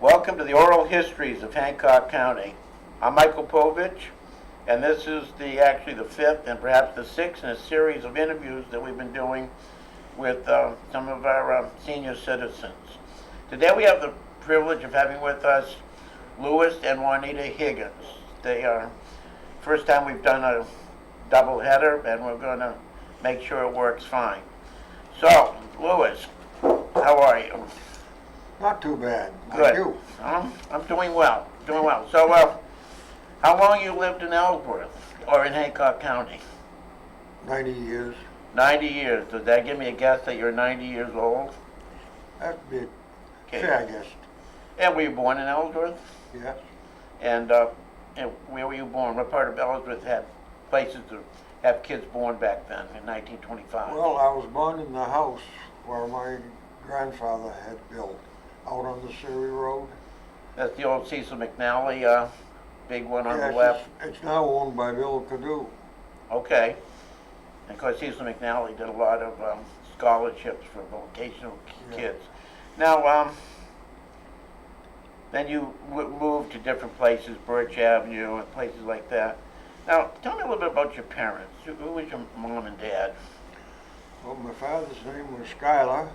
Welcome to the Oral Histories of Hancock County. I'm Michael Povich, and this is actually the fifth and perhaps the sixth in a series of interviews that we've been doing with some of our senior citizens. Today we have the privilege of having with us Louis and Juanita Higgins. They are first time we've done a double header, and we're going to make sure it works fine. So, Louis, how are you? Not too bad. Good. Thank you. I'm doing well. So, how long you lived in Ellsworth or in Hancock County? 90 years. 90 years. Does that give me a guess that you're 90 years old? That'd be Okay. fair, I guess. And were you born in Ellsworth? Yes. And where were you born? What part of Ellsworth had places to have kids born back then in 1925? Well, I was born in the house where my grandfather had built, out on the Surrey Road. That's the old Cecil McNally, big one on Yes, the left. It's now owned by Bill Cadu. Okay. And of course, Cecil McNally did a lot of scholarships for vocational kids. Now, then you moved to different places, Birch Avenue and places like that. Now, tell me a little bit about your parents. Who was your mom and dad? Well, my father's name was Schuyler.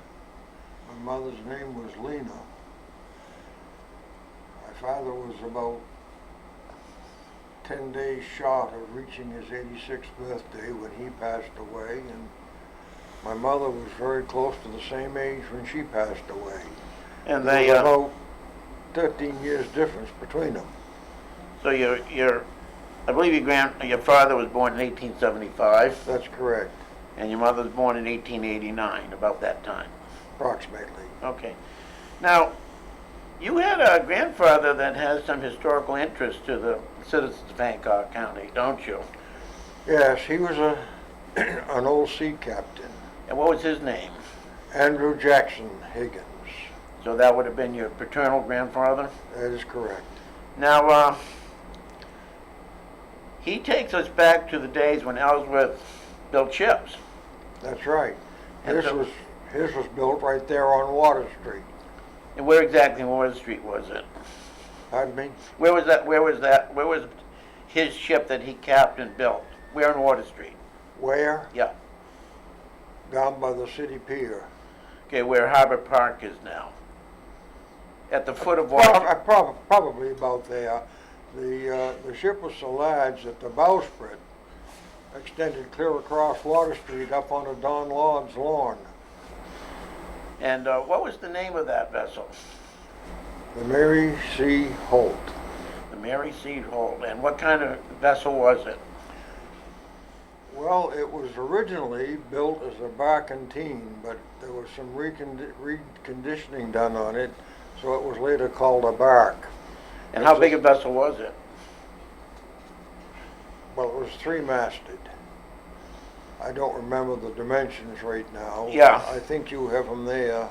My mother's name was Lena. My father was about 10 days short of reaching his 86th birthday when he passed away, and my mother was very close to the same age when she passed away. And There they, was about 13 years difference between them. so I believe your father was born in 1875, That's correct, and your mother was born in 1889, about that time. approximately. Okay. Now, you had a grandfather that has some historical interest to the citizens of Hancock County, don't you? Yes, he was an old sea captain, And what was his name? Andrew Jackson Higgins. So that would have been your paternal grandfather? That is correct. Now, he takes us back to the days when Ellsworth built ships. That's right. And His was built right there on Water Street. And where exactly on Water Street was it? Pardon me? Where was his ship that he captained built? Where on Water Street? Where? Yeah. Down by the city pier. Okay, where Harbor Park is now. At the foot of Water. Probably about there. The ship was so large that the bowsprit extended clear across Water Street up onto Don Lord's lawn. And what was the name of that vessel? The Mary C. Holt. The Mary C. Holt. And what kind of vessel was it? Well, it was originally built as a barkentine, but there was some reconditioning done on it, so it was later called a bark. And how big a vessel was it? Well, it was three-masted. I don't remember the dimensions right now. Yeah. I think you have them there.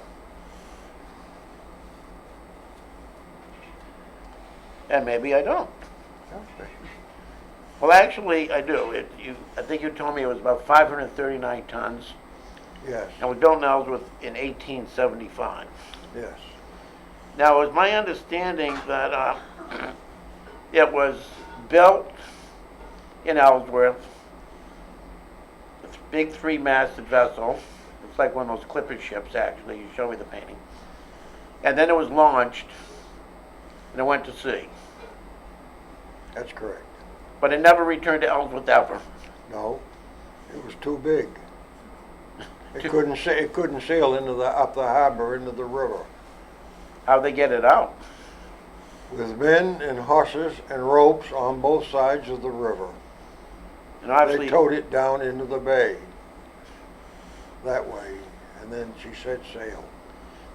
And maybe I don't. Okay. Well, actually, I do. I think you told me it was about 539 tons. Yes, And we built in Ellsworth in 1875. yes. Now, it was my understanding that it was built in Ellsworth, a big three-masted vessel. It's like one of those clipper ships, actually. You showed me the painting. And then it was launched, and it went to sea. That's correct. But it never returned to Ellsworth ever. No, it was too big. It Too- couldn't sail up the harbor into the river. How'd they get it out? With men and horses and ropes on both sides of the river. And obviously, They towed it down into the bay that way, and then she set sail.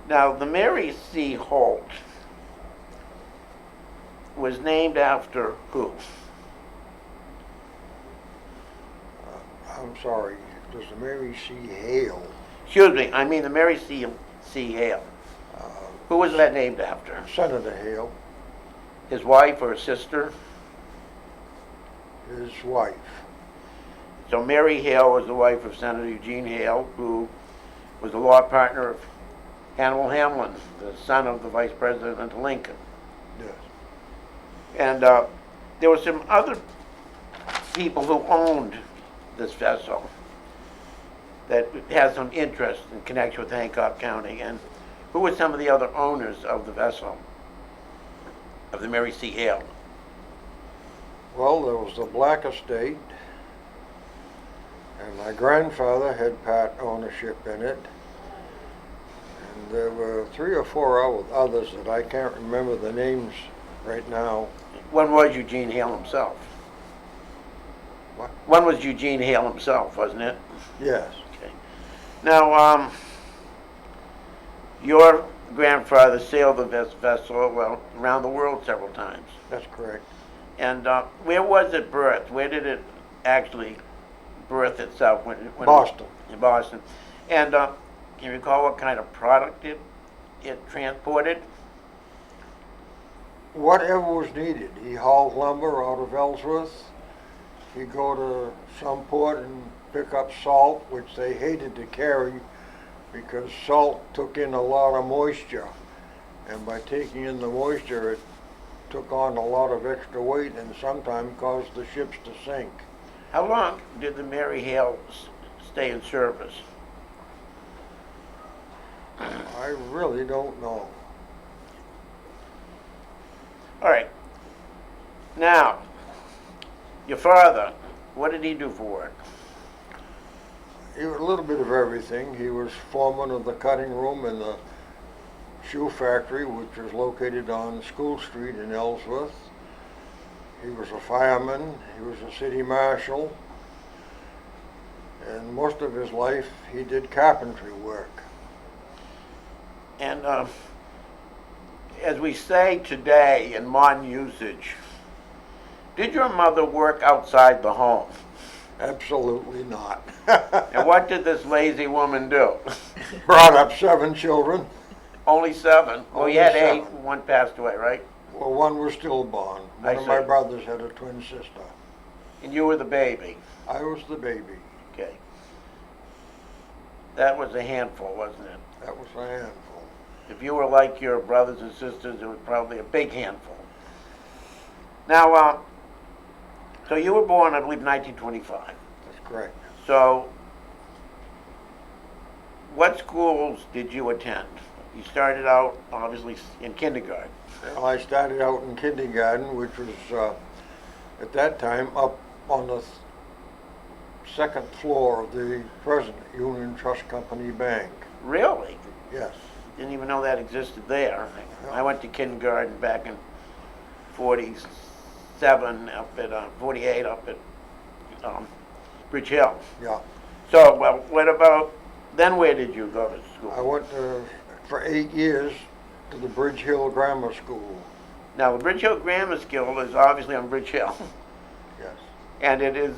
now the Mary C. Holt was named after who? I'm sorry, it was the Mary C. Hale. Excuse me, I mean the Mary C. Hale. Uh, Who was that named after? Senator Hale, His wife or his sister? his wife. So Mary Hale was the wife of Senator Eugene Hale, who was the law partner of Hannibal Hamlin, the son of the Vice President Lincoln. Yes. And there were some other people who owned this vessel that had some interest in connection with Hancock County. And who were some of the other owners of the vessel, of the Mary C. Hale? Well, there was the Black Estate, and my grandfather had part ownership in it. And there were 3 or 4 others that I can't remember the names right now. One was Eugene Hale himself. What? One was Eugene Hale himself, wasn't it? Yes. Okay. Now, your grandfather sailed the vessel, well, around the world several times. That's correct. And where was it birthed? Where did it actually birth itself? When Boston. In Boston. And can you recall what kind of product it transported? Whatever was needed. He hauled lumber out of Ellsworth. He'd go to some port and pick up salt, which they hated to carry because salt took in a lot of moisture. And by taking in the moisture, it took on a lot of extra weight and sometimes caused the ships to sink. How long did the Mary Hale stay in service? I really don't know. All right. Now, your father, what did he do for work? He was a little bit of everything. He was foreman of the cutting room in the shoe factory, which was located on School Street in Ellsworth. He was a fireman. He was a city marshal. And most of his life, he did carpentry work. And as we say today in modern usage, did your mother work outside the home? Absolutely not. And what did this lazy woman do? Brought up 7 children. Only 7? Well, you Only had 8. 7. One passed away, right? Well, one was stillborn. I One of my see. brothers had a twin sister. And you were the baby. I was the baby. Okay. That was a handful, wasn't it? That was a handful. If you were like your brothers and sisters, it was probably a big handful. Now, so you were born, I believe, 1925. That's correct. So, what schools did you attend? You started out, obviously, in kindergarten. Well, I started out in kindergarten, which was at that time up on the 2nd floor of the present Union Trust Company Bank. Really? Yes. Didn't even know that existed there. I went to kindergarten back in 47, up at 48, up at Bridge Hill. Yeah. So, well, what about, then where did you go to I school? went for 8 years to the Bridge Hill Grammar School. Now, the Bridge Hill Grammar School is obviously on Bridge Hill, Yes. and it is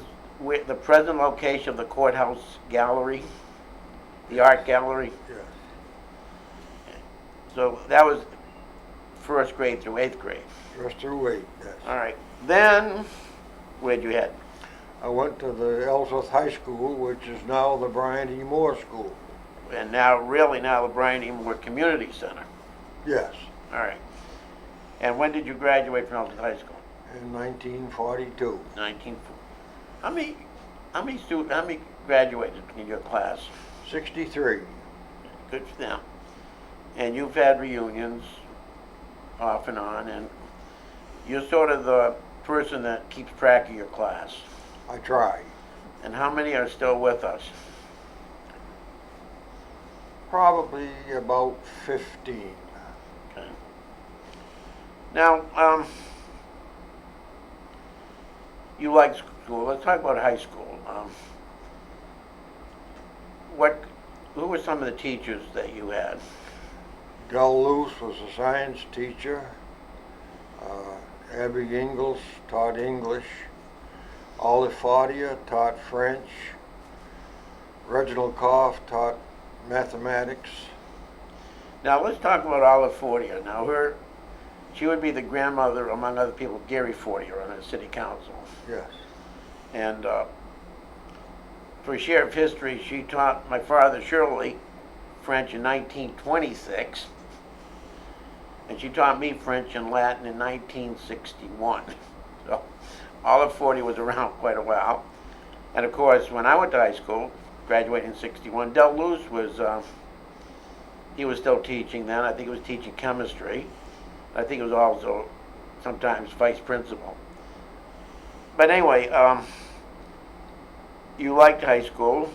the present location of the courthouse gallery, the art gallery. Yes. So that was 1st grade through 8th grade. Just through 8, yes. All right. Then, where'd you head? I went to the Ellsworth High School, which is now the Brian E. Moore School. And now, really now, the Brian E. Moore Community Center. Yes. All right. And when did you graduate from Ellsworth High School? In 1942. 1940. How many graduated in your class? 63. Good for them. And you've had reunions off and on, and you're sort of the person that keeps track of your class. I try. And how many are still with us? Probably about 15. Okay. Now, you like school. Let's talk about high school. Who were some of the teachers that you had? Del Luce was a science teacher. Abby Ingalls taught English. Olive Fortier taught French. Reginald Koff taught mathematics. Now, let's talk about Olive Fortier. Now, she would be the grandmother, among other people, of Gary Fortier on the city council. Yes. And for a share of history, she taught my father, Shirley French in 1926, and she taught me French and Latin in 1961. So all of 40 was around quite a while. And of course, when I went to high school, graduated in 61, Del Luz was, he was still teaching then. I think he was teaching chemistry. I think he was also sometimes vice principal. But anyway, you liked high school.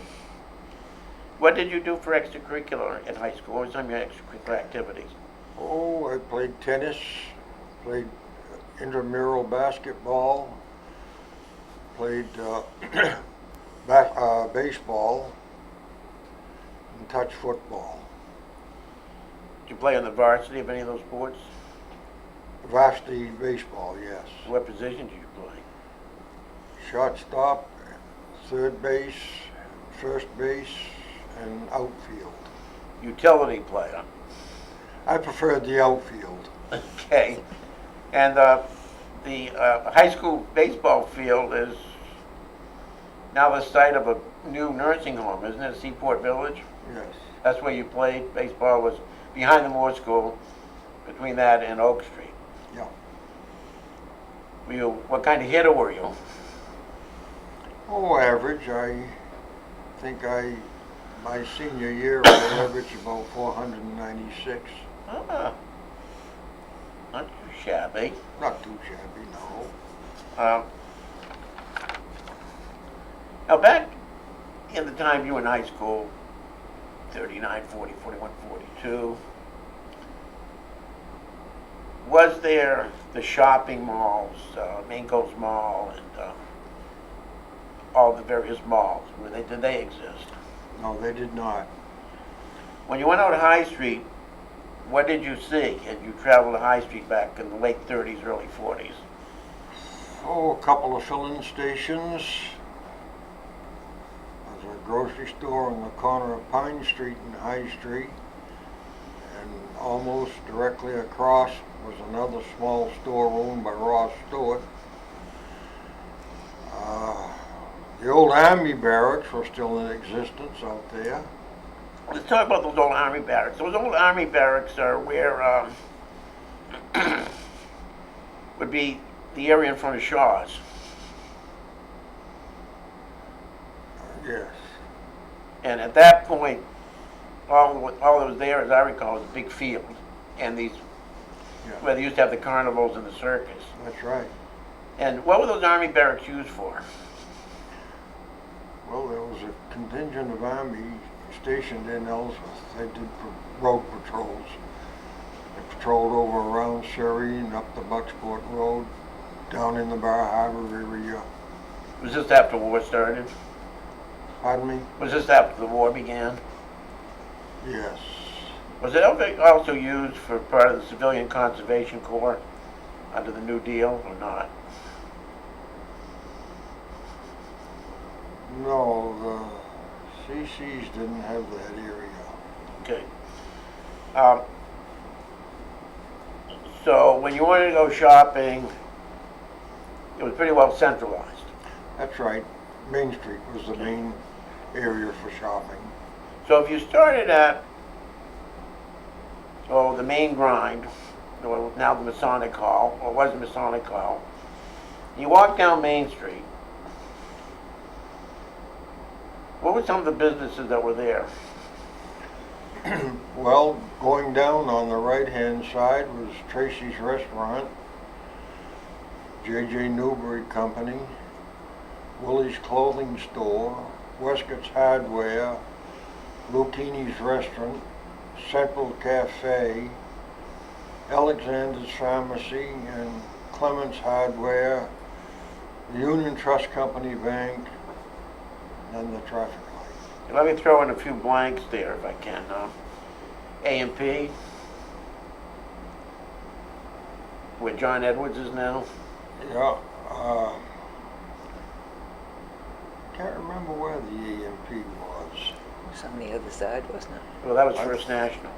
What did you do for extracurricular in high school? What were some of your extracurricular activities? Oh, I played tennis, played intramural basketball, played baseball, and touch football. Did you play on the varsity of any of those sports? Varsity baseball, yes. What position did you play? Shortstop, third base, first base, and outfield. Utility player. I preferred the outfield. Okay. And the high school baseball field is now the site of a new nursing home, isn't it? Seaport Village? Yes. That's where you played. Baseball was behind the Moore School, between that and Oak Street. Yeah. What kind of hitter were you? Oh, average. I think my senior year, I averaged about 496. Ah, not too shabby. Not too shabby, no. Now back in the time you were in high school, 39, 40, 41, 42, was there the shopping malls, Main Coast Mall and all the various malls? Did they exist? No, they did not. When you went out to High Street, what did you see? Had you traveled to High Street back in the late 30s, early 40s? Oh, a couple of filling stations. There's a grocery store on the corner of Pine Street and High Street. And almost directly across was another small store owned by Ross Stewart. The old Army barracks were still in existence out there. Let's talk about those old Army barracks. Those old Army barracks are where would be the area in front of Shaw's. Yes. And at that point, all that was there, as I recall, was a big field, and these where they used to have the carnivals and the circus. That's right. And what were those Army barracks used for? Well, there was a contingent of Army stationed in Ellsworth. They did road patrols. They patrolled over around Surrey and up the Bucksport Road, down in the Bar Harbor area. Was this after the war started? Pardon me? Was this after the war began? Yes. Was it also used for part of the Civilian Conservation Corps under the New Deal or not? No, the CCs didn't have that area. Okay. So when you wanted to go shopping, it was pretty well centralized. That's right. Main Street was the main area for shopping. So if you started at, the main grind, or now the Masonic Hall, or was the Masonic Hall, you walk down Main Street, what were some of the businesses that were there? Well, going down on the right-hand side was Tracy's Restaurant, J.J. Newberry Company, Willie's Clothing Store, Westcott's Hardware, Lucchini's Restaurant, Central Cafe, Alexander's Pharmacy, and Clements Hardware, the Union Trust Company Bank, and the traffic light. Let me throw in a few blanks there if I can. A&P, where John Edwards is now. Yeah, can't remember where the A&P was. It's on the other side, wasn't it? Well, that was First National.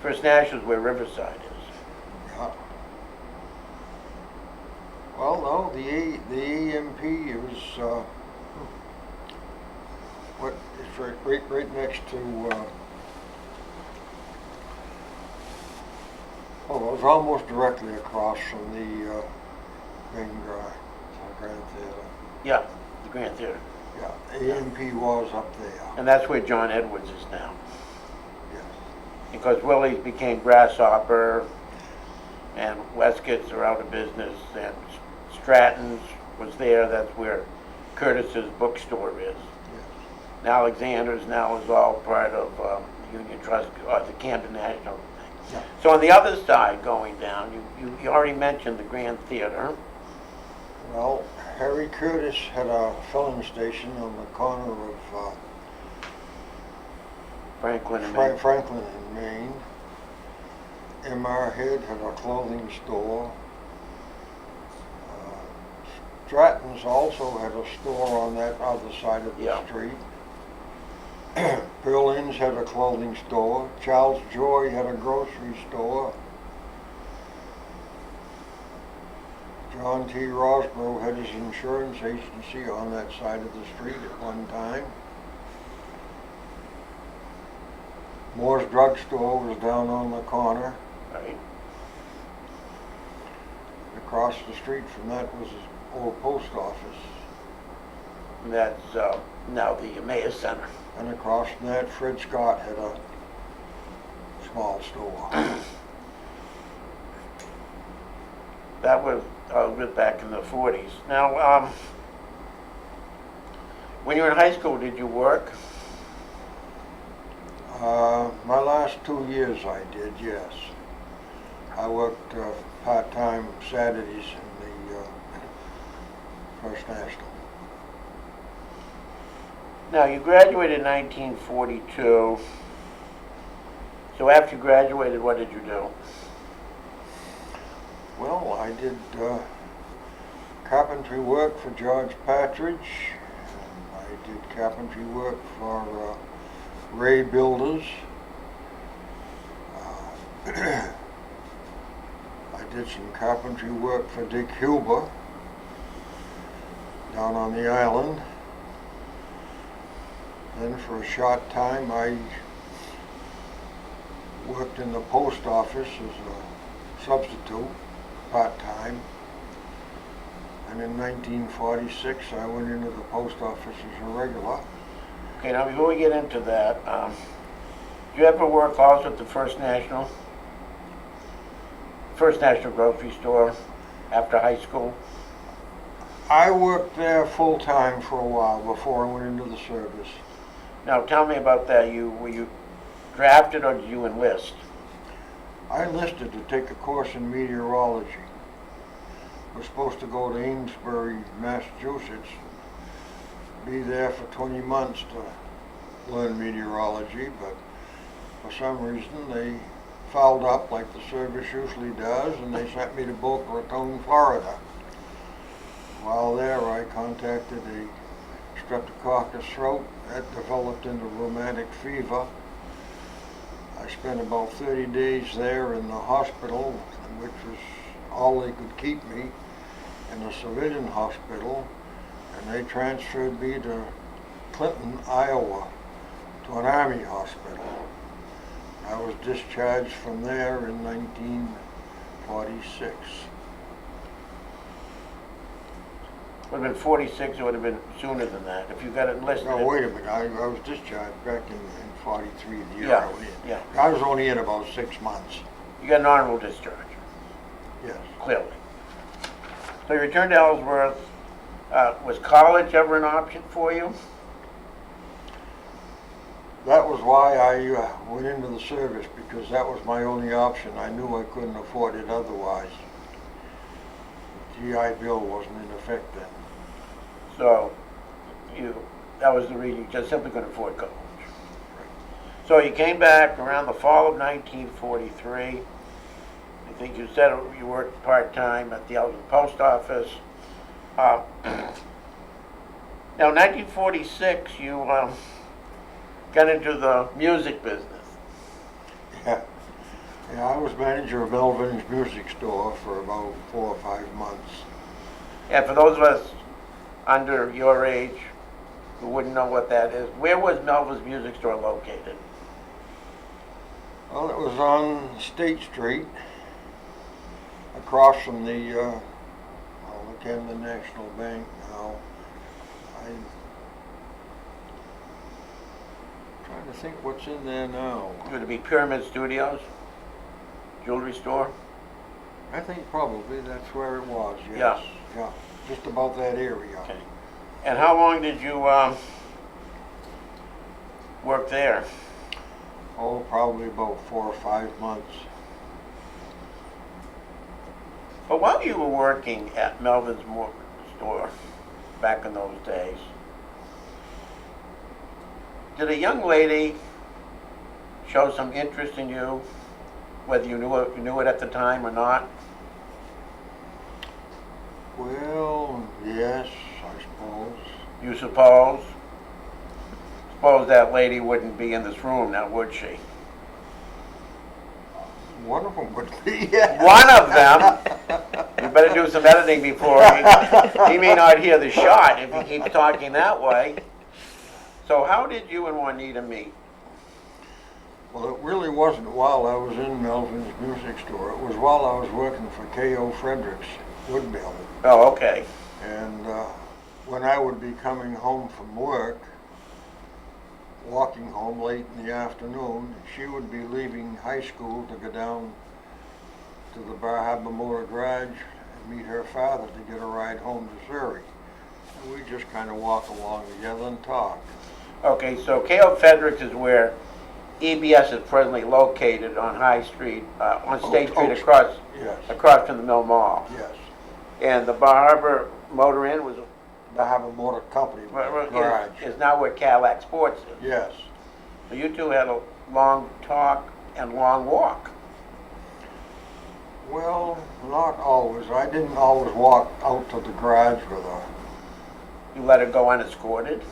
First National is where Riverside is. Yeah. Well, no, the A&P was what, it's right next to, it was almost directly across from the main Grand Theater. Yeah, the Grand Theater. Yeah, A&P was up there. And that's where John Edwards is now. Yes. Because Willie's became Grasshopper, and Westcott's are out of business, and Stratton's was there. That's where Curtis's bookstore is. Yes. And Alexander's now is all part of Union Trust, or the Camden National thing. Yeah. So on the other side going down, you already mentioned the Grand Theater. Well, Harry Curtis had a filling station on the corner of Franklin and Maine. Franklin and Maine. M.R. Head had a clothing store. Stratton's also had a store on that other side of the Yeah. street. Berlin's had a clothing store. Charles Joy had a grocery store. John T. Rosborough had his insurance agency on that side of the street at one time. Moore's Drugstore was down on the corner. Right. Across the street from that was his old post office. And that's now the Emmaus Center. And across from that, Fred Scott had a small store. That was a bit back in the 40s. Now, when you were in high school, did you work? My last 2 years I did, yes. I worked part-time Saturdays in the First National. Now, you graduated in 1942. So after you graduated, what did you do? Well, I did carpentry work for George Partridge. And I did carpentry work for Ray Builders. I did some carpentry work for Dick Huber down on the island. Then for a short time I worked in the post office as a substitute, part-time. And in 1946 I went into the post office as a regular. Okay, now before we get into that, did you ever work also at the First National grocery store after high school? I worked there full-time for a while before I went into the service. Now tell me about that. Were you drafted or did you enlist? I enlisted to take a course in meteorology. I was supposed to go to Amesbury, Massachusetts, be there for 20 months to learn meteorology, but for some reason they fouled up like the service usually does, and they sent me to Boca Raton, Florida. While there, I contracted a streptococcus throat that developed into rheumatic fever. I spent about 30 days there in the hospital, which was all they could keep me, in a civilian hospital, and they transferred me to Clinton, Iowa, to an Army hospital. I was discharged from there in 1946. Would have been 46, it would have been sooner than that if you got enlisted. No, wait a minute, I was discharged back in 43, the year Yeah, I went in. yeah. I was only in about 6 months. You got an honorable discharge, Yes. clearly. So you returned to Ellsworth. Was college ever an option for you? That was why I went into the service, because that was my only option. I knew I couldn't afford it otherwise. The GI Bill wasn't in effect then. So that was the reason you just simply couldn't afford college. So you came back around the fall of 1943. I think you said you worked part-time at the Ellsworth Post Office. Now, in 1946, you got into the music business. Yeah. Yeah, I was manager of Melvin's music store for about 4 or 5 months. And for those of us under your age, who wouldn't know what that is, where was Melvin's Music Store located? Well, it was on State Street, across from the, again, the National Bank now. I'm trying to think what's in there now. Would it be Pyramid Studios? Jewelry store? I think probably that's where it was, yes. Yeah. Yeah, just about that area. Okay. And how long did you work there? Oh, probably about 4 or 5 months. But while you were working at Melvin's store back in those days, did a young lady show some interest in you, whether you knew it at the time or not? Well, yes, I suppose. You suppose? Suppose that lady wouldn't be in this room now, would she? One of them would be. One of them? You better do some editing before he may not hear the shot if he keeps talking that way. So how did you and Juanita meet? Well, it really wasn't while I was in Melvin's Music Store. It was while I was working for K.O. Frederick's wood mill. Oh, okay. And when I would be coming home from work, walking home late in the afternoon, she would be leaving high school to go down to the Bar Harbor Motor Garage and meet her father to get a ride home to Surrey. And we just kind of walk along together and talk. Okay, so K.O. Frederick's is where EBS is presently located on High Street, on State Street, across Yes, across from the Mill Mall. yes. And the Bar Harbor Motor Inn was Bar Harbor Motor Company garage. is now where Cadillac Sports is. Yes. So you two had a long talk and long walk. Well, not always. I didn't always walk out to the garage with her. You let her go unescorted?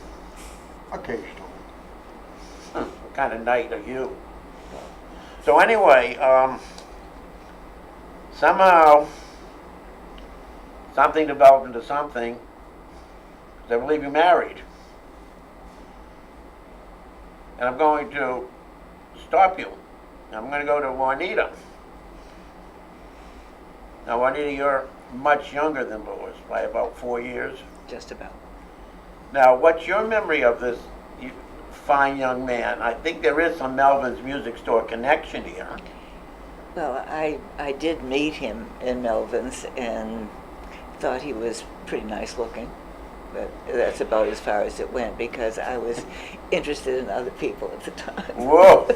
Occasionally. What kind of knight are you? So anyway, somehow something developed into something. I believe you married. And I'm going to stop you. I'm going to go to Juanita. Now, Juanita, you're much younger than Louis by about 4 years. Just about. Now, what's your memory of this fine young man? I think there is some Melvin's Music Store connection here. Well, I did meet him in Melvin's and thought he was pretty nice looking. But that's about as far as it went because I was interested in other people at the time. Whoa!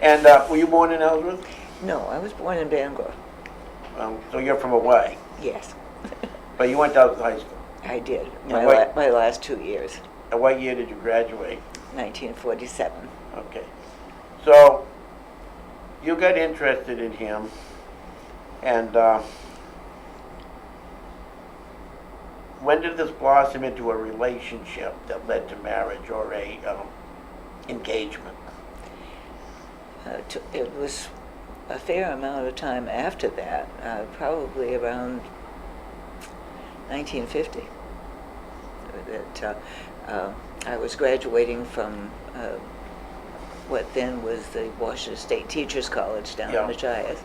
And were you born in Ellsworth? No, I was born in Bangor. So you're from away. Yes, But you went to Ellsworth High School. I did. And My last 2 years, And what year did you graduate? 1947. Okay. So you got interested in him, and when did this blossom into a relationship that led to marriage or a engagement? It was a fair amount of time after that, probably around 1950. That I was graduating from what then was the Washington State Teachers College down in Machias,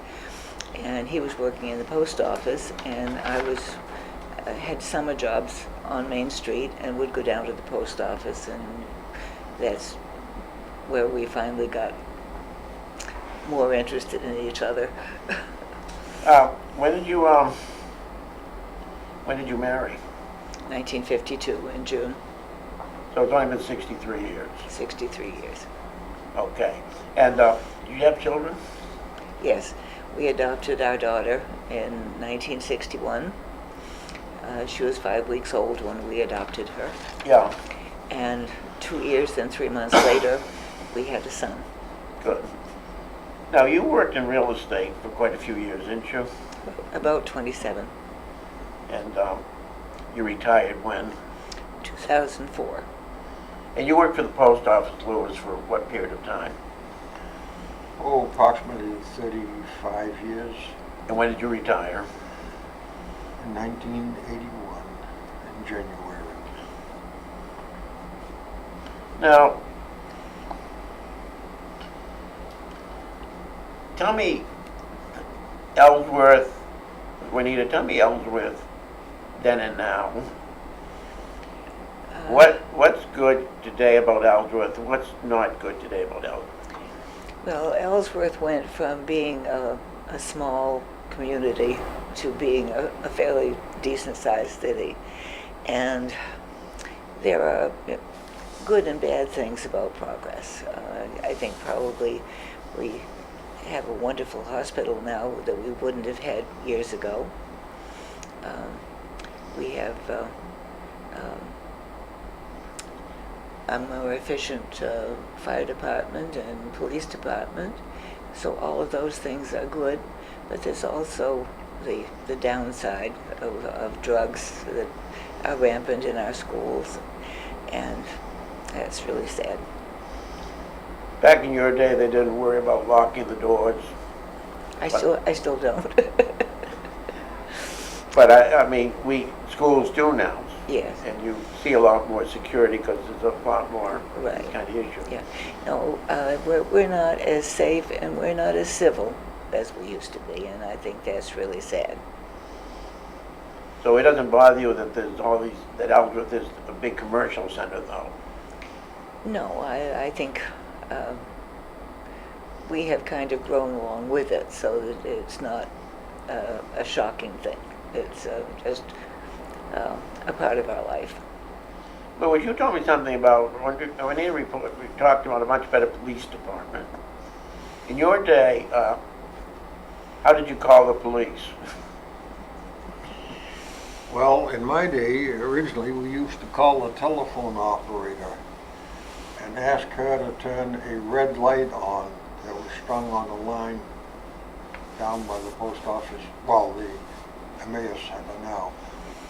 and he was working in the post office, and I had summer jobs on Main Street and would go down to the post office, and that's where we finally got more interested in each other. When did you marry? 1952 in June. So it's only been 63 years. 63 years. Okay. And do you have children? Yes, we adopted our daughter in 1961. She was 5 weeks old when we adopted her. Yeah. And 2 years and 3 months later, we had a son. Good. Now, you worked in real estate for quite a few years, didn't you? About 27. And you retired when? 2004. And you worked for the post office, Louis, for what period of time? Oh, approximately 35 years. And when did you retire? In 1981, in January. Now, tell me, Ellsworth, Juanita, tell me Ellsworth then and now. What's good today about Ellsworth? What's not good today about Ellsworth? Well, Ellsworth went from being a small community to being a fairly decent-sized city. And there are good and bad things about progress. I think probably we have a wonderful hospital now that we wouldn't have had years ago. We have a more efficient fire department and police department. So all of those things are good, but there's also the downside of drugs that are rampant in our schools, and that's really sad. Back in your day, they didn't worry about locking the doors. I still don't. But I mean, schools do now. Yes. And you see a lot more security because there's a lot more Right. kind of issue. Yeah. No, we're not as safe and we're not as civil as we used to be, and I think that's really sad. So it doesn't bother you that there's that Ellsworth is a big commercial center, though? No, I think we have kind of grown along with it, so that it's not a shocking thing. It's just a part of our life. Louis, you told me something about, when you report, we talked about a much better police department. In your day, how did you call the police? Well, in my day, originally, we used to call the telephone operator and ask her to turn a red light on that was strung on a line down by the post office, well, the Emmaus Center now,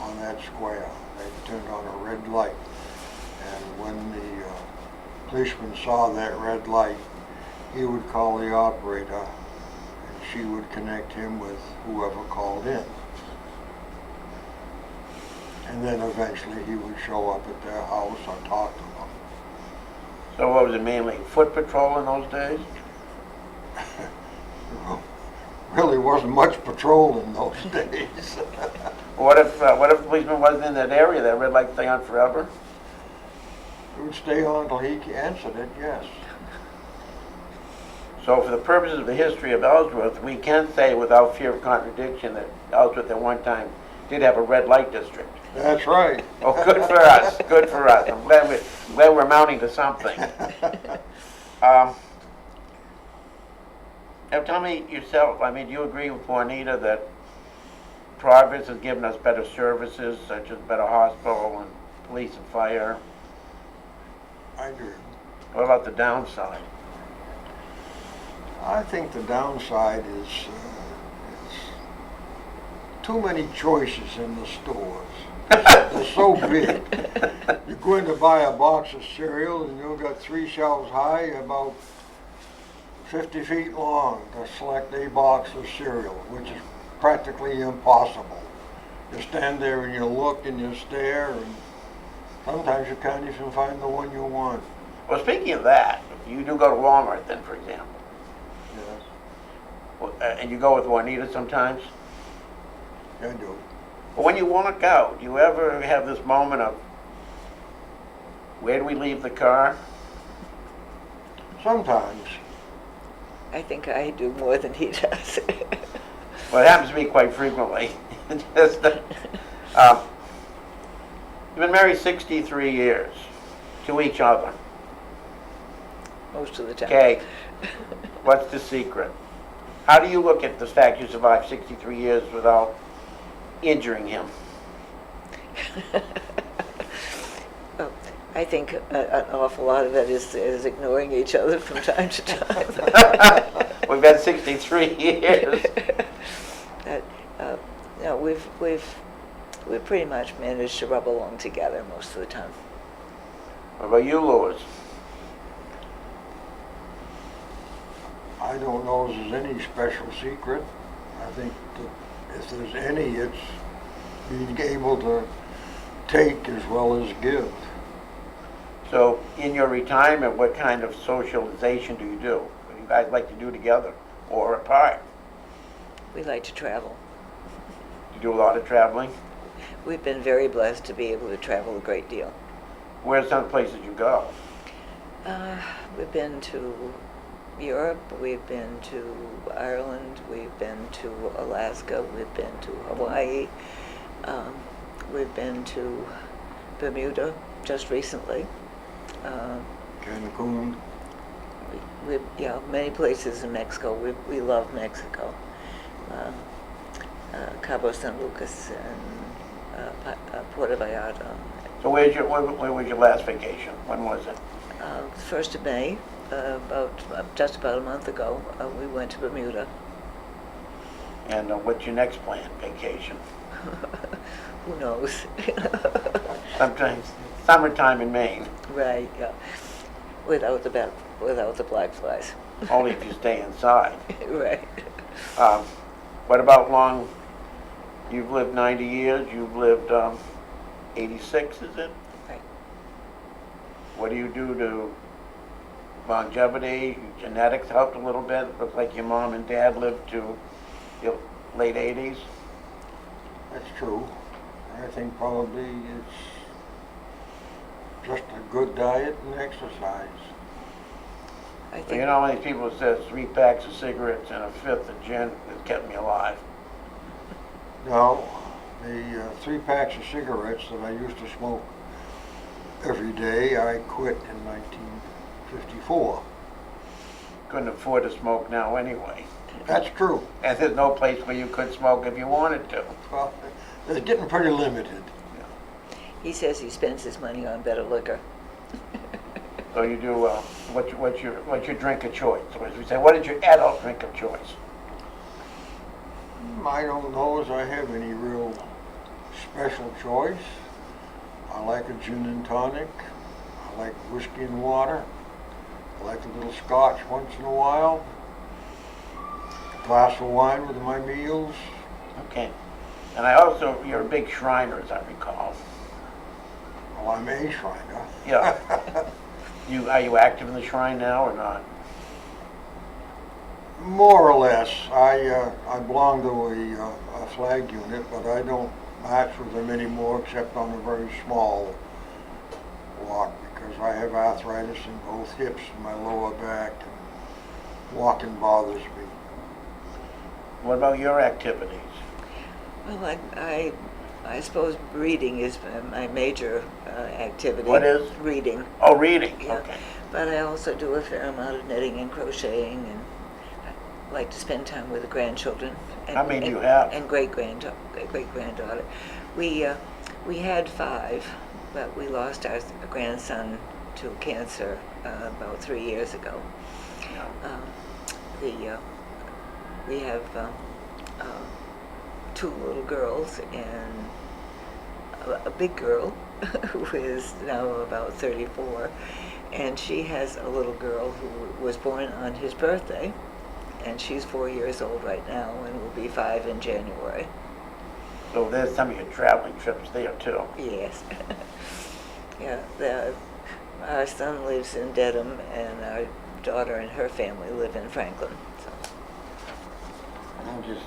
on that square. They turned on a red light. And when the policeman saw that red light, he would call the operator and she would connect him with whoever called in. And then eventually he would show up at their house or talk to them. So what was it, mainly foot patrol in those days? Really wasn't much patrol in those days. What if the policeman wasn't in that area, that red light stay on forever? It would stay on until he answered it, yes. So for the purposes of the history of Ellsworth, we can say without fear of contradiction that Ellsworth at one time did have a red light district. That's right. Oh, good for us, good for us. I'm glad we're mounting to something. Now tell me yourself, I mean, do you agree with Juanita that progress has given us better services, such as better hospital and police and fire? I do. What about the downside? I think the downside is too many choices in the stores. They're so big. You're going to buy a box of cereal and you've got 3 shelves high, about 50 feet long to select a box of cereal, which is practically impossible. You stand there and you look and you stare, and sometimes you can't even find the one you want. Well, speaking of that, you do go to Walmart then, for example. Yes, Well, and you go with Juanita sometimes? I do. But when you walk out, do you ever have this moment of, where do we leave the car? Sometimes. I think I do more than he does. Well, it happens to me quite frequently. Just, you've been married 63 years to each other. Most of the time. Okay, what's the secret? How do you look at the fact you survived 63 years without injuring him? Well, I think an awful lot of it is ignoring each other from time to time. We've had 63 years. No, we've pretty much managed to rub along together most of the time. What about you, Louis? I don't know if there's any special secret. I think that if there's any, it's being able to take as well as give. So in your retirement, what kind of socialization do you do? What do you guys like to do together or apart? We like to travel. You do a lot of traveling? We've been very blessed to be able to travel a great deal. Where's some places you go? We've been to Europe, we've been to Ireland, we've been to Alaska, we've been to Hawaii, we've been to Bermuda just recently. Cancun. Yeah, many places in Mexico. We love Mexico. Cabo San Lucas and Puerto Vallarta. So where was your last vacation? When was it? 1st of May, just about a month ago, we went to Bermuda. And what's your next planned vacation? Who knows? Sometimes summertime in Maine, Right, yeah. Without the black flies. only if you stay inside. Right. What about long? You've lived 90 years. You've lived 86, is it? Right. What do you do to longevity? Genetics helped a little bit. It looks like your mom and dad lived to your late 80s. That's true. I think probably it's just a good diet and exercise. I You think know how many people says 3 packs of cigarettes and a fifth of gin that kept me alive? Now, the 3 packs of cigarettes that I used to smoke every day, I quit in 1954. Couldn't afford to smoke now anyway. That's true. And there's no place where you could smoke if you wanted to. Well, they're getting pretty limited. he says he spends his money on better liquor. So you do, what's your drink of choice? So as we say, what is your adult drink of choice? I don't know as I have any real special choice. I like a gin and tonic. I like whiskey and water. I like a little scotch once in a while. A glass of wine with my meals. Okay. And I also, you're a big Shriner, as I recall. Well, I'm a Shriner. Yeah. Are you active in the Shrine now or not? More or less. I belong to a flag unit, but I don't march with them anymore except on a very small walk because I have arthritis in both hips and my lower back, and walking bothers me. What about your activities? Well, I suppose reading is my major activity. What is? Reading. Oh, reading. Yeah. Okay. But I also do a fair amount of knitting and crocheting, and I like to spend time with the grandchildren. And, How many do you have? And great-granddaughter. We had 5, but we lost our grandson to cancer about 3 years ago. Yeah. We have 2 little girls and a big girl who is now about 34, and she has a little girl who was born on his birthday, and she's 4 years old right now and will be 5 in January. So there's some of your traveling trips there too. Yes. Yeah, our son lives in Dedham, and our daughter and her family live in Franklin. So. I'm just,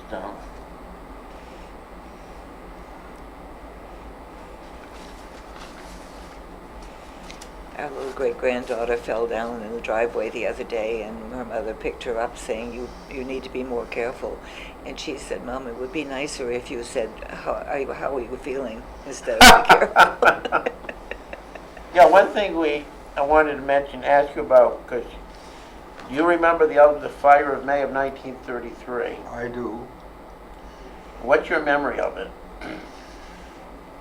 Our little great-granddaughter fell down in the driveway the other day, and her mother picked her up saying, you need to be more careful. And she said, Mom, it would be nicer if you said, how are you feeling, instead of be careful. yeah, one thing I wanted to ask you about, because you remember the fire of May of 1933. I do. What's your memory of it?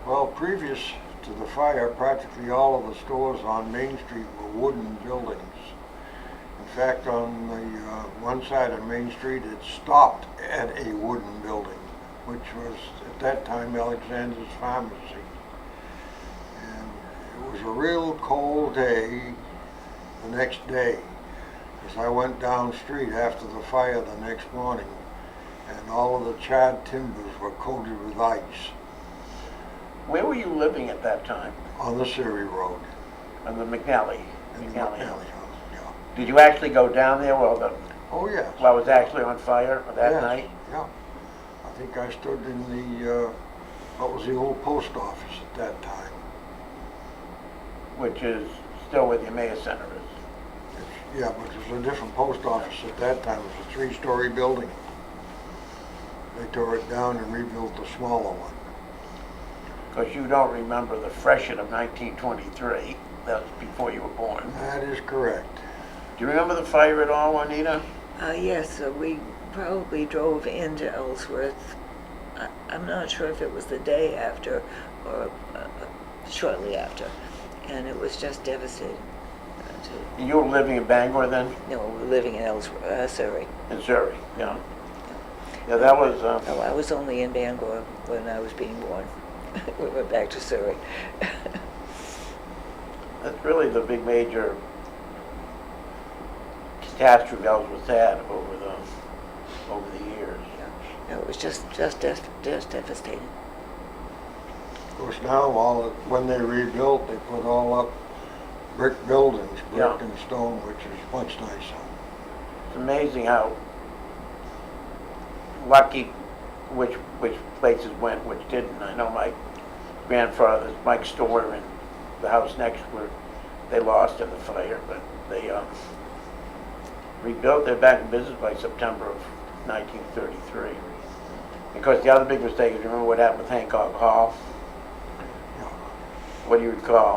Well, previous to the fire, practically all of the stores on Main Street were wooden buildings. In fact, on the one side of Main Street, it stopped at a wooden building, which was at that time Alexander's Pharmacy. And it was a real cold day the next day, as I went down street after the fire the next morning, and all of the charred timbers were coated with ice. Where were you living at that time? On the Surrey Road. And the McNally. in the McNally McNally house. house, yeah. Did you actually go down there while Oh, yes. it was actually on fire that Yes, night? Yeah. I think I stood in the, what was the old post office at that time. Which is still where the Emmaus Center is. Yeah, but it was a different post office at that time. It was a three-story building. They tore it down and rebuilt the smaller one. Because you don't remember the freshet of 1923. That was before you were born. That is correct. Do you remember the fire at all, Juanita? Yes, we probably drove into Ellsworth. I'm not sure if it was the day after or shortly after, and it was just devastating. You were living in Bangor then? No, we were living in Ellsworth, Surrey. In Surrey, yeah. Yeah, that was, Oh, I was only in Bangor when I was being born. We went back to Surrey. that's really the big major catastrophe Ellsworth had over the years. No, it was just devastating. Of course, now when they rebuilt, they put all up brick buildings, brick Yeah. and stone, which is much nicer. It's amazing how lucky which places went, which didn't. I know my grandfather's, Mike's store and the house next were, they lost in the fire, but they rebuilt. They're back in business by September of 1933. Because the other big mistake is, remember what happened with Hancock Hall? Yeah. What do you recall?